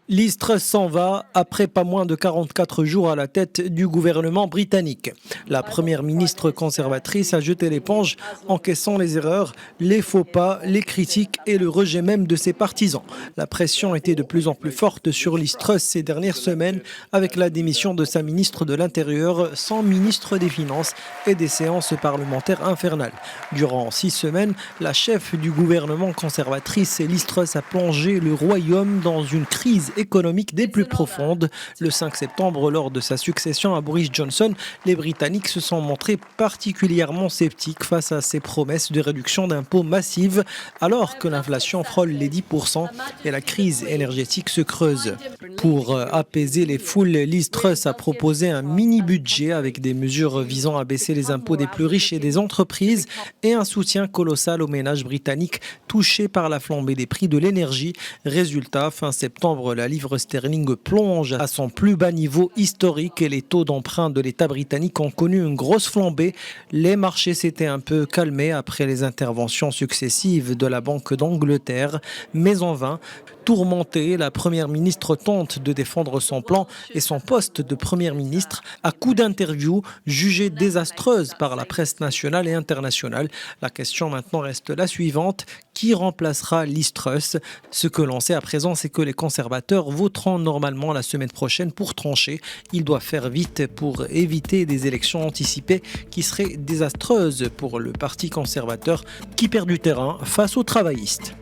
Liz Truss s'en va après pas moins de 44 jours à la tête du gouvernement britannique. La première ministre conservatrice a jeté l'éponge, encaissant les erreurs, les faux pas, les critiques et le rejet même de ses partisans. La pression était de plus en plus forte sur Liz Truss ces dernières semaines avec la démission de sa ministre de l'Intérieur, son ministre des Finances et des séances parlementaires infernales. Durant 6 semaines, la chef du gouvernement conservatrice Liz Truss a plongé le royaume dans une crise économique des plus profondes. Le 5 septembre, lors de sa succession à Boris Johnson, les Britanniques se sont montrés particulièrement sceptiques face à ses promesses de réduction d'impôts massives, alors que l'inflation frôle les 10% et la crise énergétique se creuse. Pour apaiser les foules, Liz Truss a proposé un mini-budget avec des mesures visant à baisser les impôts des plus riches et des entreprises et un soutien colossal aux ménages britanniques touchés par la flambée des prix de l'énergie. Résultat, fin septembre, la livre sterling plonge à son plus bas niveau historique et les taux d'emprunt de l'État britannique ont connu une grosse flambée. Les marchés s'étaient un peu calmés après les interventions successives de la Banque d'Angleterre, mais en vain. Tourmentée, la première ministre tente de défendre son plan et son poste de première ministre à coup d'interviews jugées désastreuses par la presse nationale et internationale. La question maintenant reste la suivante: qui remplacera Liz Truss? Ce que l'on sait à présent, c'est que les conservateurs voteront normalement la semaine prochaine pour trancher. Ils doivent faire vite pour éviter des élections anticipées qui seraient désastreuses pour le parti conservateur qui perd du terrain face aux travaillistes.